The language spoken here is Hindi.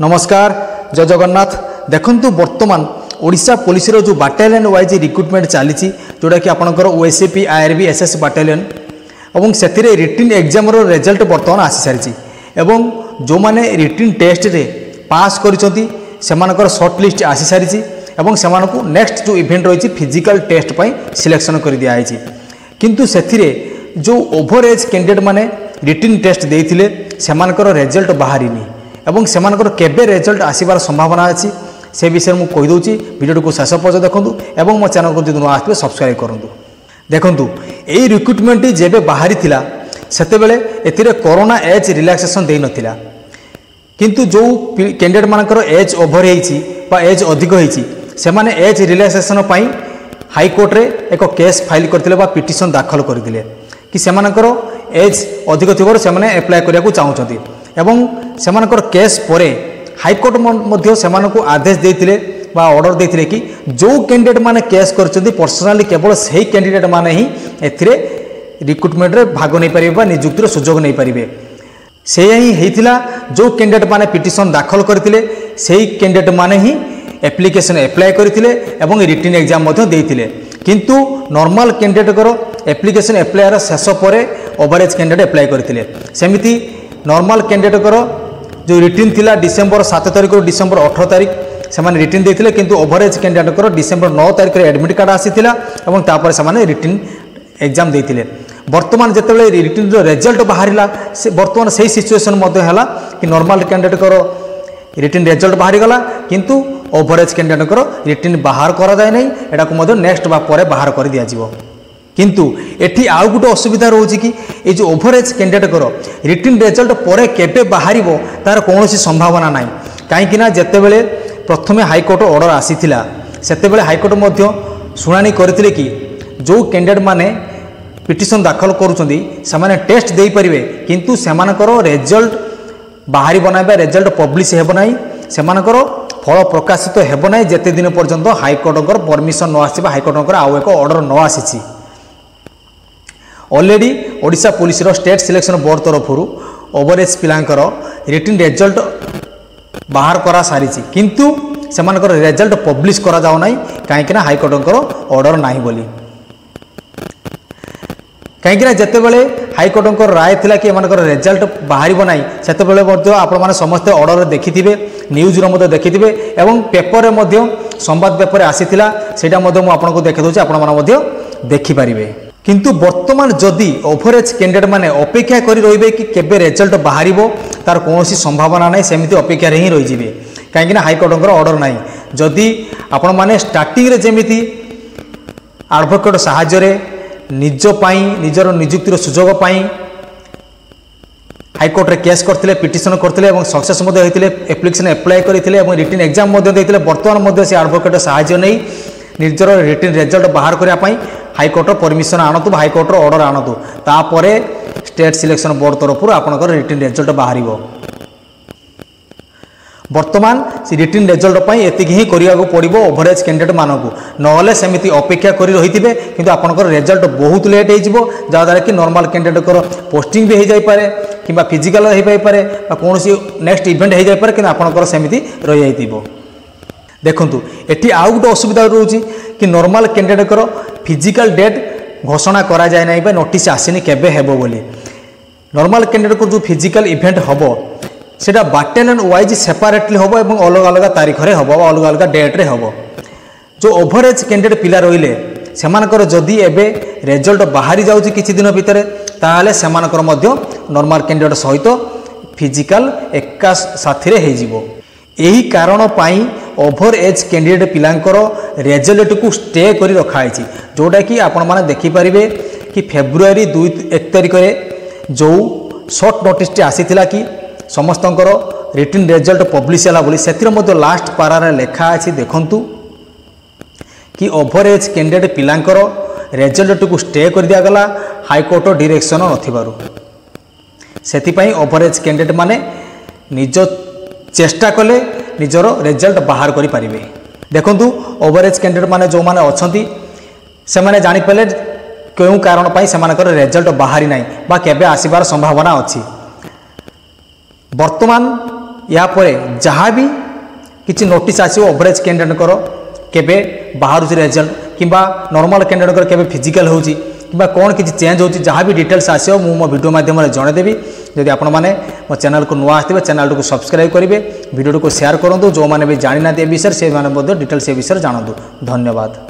नमस्कार जय जगन्नाथ। देखंतु वर्तमान ओडिशा पुलिस रो जो बाटालियन वाइज रिक्रुटमेंट चली जोटा कि आपंकर ओएसएपी आईआरबी एसएस बाटालियन और से रिटिन एग्जाम रो रिजल्ट वर्तमान आसी सारी एवं जो माने रिटिन टेस्ट रे पास करिसंती सेमानकर शॉर्ट लिस्ट आसी सारी एवं सेमानकु नेक्स्ट जो इवेंट रही फिजिकल टेस्ट पई सिलेक्शन कर दिया है। किंतु सेथिरे जो ओभर एज कैंडिडेट माने रिटिन टेस्ट देइथिले सेमानकर रिजल्ट बाहरिनी एवं सेमानकर केबे रिजल्ट आसीबार संभावना अछि से विषय मु कहि दोछि। वीडियो को शेष पर्यंत देखंतु एवं मो चैनल को जदि आसबे सब्सक्राइब करंतु। देखंतु एई रिक्रुटमेंट जेबे बाहरी थिला सेते बेले एथिरे कोरोना एज रिलैक्सेशन देइ नथिला, किंतु जो कैंडिडेट मानकर एज ओभर हेछि बा एज अधिक हेछि सेमाने एज रिलैक्सेशन पई हाई कोर्ट रे एक केस फाइल करथिले बा पिटिशन दाखल करथिले कि सेमानकर एज अधिक थिबार सेमाने अप्लाई करिया को चाहुचंती एवं सेमानकर केस परे हाईकोर्ट मध्य सेमानकु आदेश देथिले बा ऑर्डर देथिले कि जो कैंडिडेट माने केस करचंती पर्सनली केवल सही कैंडिडेट माने ही एथिरे रिक्रुटमेंट रे भाग नै परिबे बा नियुक्तिर सुजोग नै परिबे। से ही हेतिला जो कैंडिडेट माने पिटिशन दाखल करथिले सेही कैंडिडेट माने ही एप्लिकेशन अप्लाई करथिले एवं रिटिन एग्जाम मध्य देथिले, किंतु नॉर्मल कैंडिडेट करो एप्लिकेशन अप्लायर शेष परे ओवरेज कैंडिडेट अप्लाई करथिले। सेमिति नॉर्मल कैंडिडेट करो जो रिटिन थिला डिसेंबर 7 तारिख डिसेंबर 18 तारिख से रिटिन देथिले, किंतु ओवरेज कैंडिडेट करो डिसेंबर 9 तारिख एडमिट कार्ड आसीथिला एवं तापर से रिटिन एग्जाम देथिले। वर्तमान जेतेबेले रिटिन रो रिजल्ट बाहरिला से वर्तमान सही सिचुएशन मध्य हला कि नॉर्मल कैंडिडेट करो रिटिन रिजल्ट बाहरी गला, किंतु ओवरेज कैंडिडेट करो रिटिन बाहर करा जाय नै, एटा को मध्य नेक्स्ट बा परे बाहर कर दिया जिवो। किंतु एठी आउ गुटे असुविधा रोची कि ए जो ओवरेज कैंडिडेट करो रिटिन रिजल्ट परे केबे बाहरिबो तार कोनोसी संभावना नाही, काहेकि ना जेतेबेले प्रथमे हाईकोर्ट ऑर्डर आसीथिला सेतेबेले हाईकोर्ट मध्य सुनानी करथिले कि जो कैंडिडेट माने पिटिशन दाखल करूचंदी सेमाने टेस्ट देई परिबे, किंतु सेमानकर रिजल्ट बाहरी बनाबे रिजल्ट पब्लिश हेबो नाही, सेमानकर फल प्रकाशित हेबो नाही जेते दिन पर्यंत हाईकोर्टकर परमिशन न आसीबा हाईकोर्टकर आउ एक ऑर्डर न आसीछि। ऑलरेडी ओडिशा पुलिस रो स्टेट सिलेक्शन बोर्ड तरफरु ओवरेज पिलांकर रिटिन रिजल्ट बाहर करा सारी, किंतु सेमानकर रिजल्ट पब्लिश करा जाउ नाही काहेकि ना हाईकोर्टकर ऑर्डर नाही बोली। कहीं जितेबाला हाईकोर्टर राय थिला कि एमानकर रिजल्ट बाहर ना से आपण मैंने समस्ते ऑर्डर देखी न्यूज देखिथे एवं पेपर में संवाद पेपर आसीला सेटा आपको देखी दूसरे आपण देखिपारे। किंतु वर्तमान जदि ओवरेज कैंडिडेट माने अपेक्षा करी रहिबे कि केबे रिजल्ट बाहरिबो तार कोनोसी संभावना नाही, सेमिति अपेक्षा रे ही रहि जिवे काहेकि ना हाईकोर्टर ऑर्डर नाही। जदि आपण माने स्टार्टिंग रे जेमिति एडवोकेट सहाय्य रे निज पाई निजर नियुक्तिर सुजोग पाई हाईकोर्ट रे केस करथिले पिटिशन करथिले एवं सक्सेस मध्ये होइतिले एप्लिकेशन अप्लाई करथिले एवं रिटिन एग्जाम मध्ये देथिले। वर्तमान मध्ये से एडवोकेट सहाय्य नै निजर रिटिन रिजल्ट बाहर करिया पाई हाईकोर्ट परमिशन आणतु हाईकोर्ट ऑर्डर आणतु तापरे स्टेट सिलेक्शन बोर्ड तरफ आपनकर रिटिन रिजल्ट बाहरिबो। वर्तमान से रिटिन रिजल्ट पाई एतिक ही करिया को पड़िबो ओवरेज कैंडिडेट मानकु, नहले सेमिति अपेक्षा करी रहिथिबे किंतु आपनकर रिजल्ट बहुत लेट हो जिवो जा द्वारा कि नॉर्मल कैंडिडेट कर पोस्टिंग भी हो जाय पारे किबा फिजिकल हो पाई पारे बा कोनोसी नेक्स्ट इवेंट हो जाय पारे किंतु आपनकर सेमिति रहि जाइतिबो। देखंतु एठी आउ गुटे असुविधा रहउची कि नॉर्मल कैंडिडेट कर फिजिकल डेट घोषणा करा जाय नै बा नोटिस आसीनी केबे हेबो बोली। नॉर्मल कैंडिडेट को जो फिजिकल इवेंट हबो सेटा बाटालियन वाइज सेपरेटली हम और अलग अलग तारीख रे हम अलग अलग डेट रे हम। जो ओवरेज कैंडिडेट पिला रहिले सेमानकर जदि एबे रिजल्ट बाहरी जाउची किछि दिन भितर ताहाले सेमानकर मध्य नॉर्मल कैंडिडेट सहित फिजिकल एका साथी रे हे जिवो। एही कारण पाई ओवर एज कैंडिडेट पिलांकर रिजल्ट को स्टे करी रखा है, जोटा कि आपण माने देखि परिबे कि फेब्रुआरी 1 तारिख रे जो शॉर्ट नोटिस आसीथिला कि समस्तंकर रिटिन रिजल्ट पब्लिश होला बोली सेतिर मध्य लास्ट पारारे लेखा अछि। देखंतु कि ओवरेज कैंडिडेट पिलांकर रिजल्ट को स्टे कर दिया गला हाईकोर्ट डायरेक्शन नथिबारु, सेति पई ओवरेज कैंडिडेट माने निज चेष्टा कले निजर रिजल्ट बाहर करि परिबे। देखंतु ओवरेज कैंडिडेट माने जो माने अछंती से माने जानि पले केउ कारण पई सेमानकर रिजल्ट बाहरी नाही बा केबे आसीबार संभावना अछि। वर्तमान यापर जहाँ भी किसी नोटिस आसो ओवरेज कैंडिडेट केबे बाहर रिजल्ट कि नॉर्मल कैंडिडेट केबे फिजिकल होची कि कौन किसी चेंज हो जहाँ भी डिटेल्स आसो मो वीडियो माध्यम जनदेवी जदि आपण मैंने मो चैनल को नुआ आसते चैनल को सब्सक्राइब करेंगे वीडियो को शेयर करूँ जो मैंने भी जानी ना विषय से डिटेल्स ए विषय जानतु। धन्यवाद।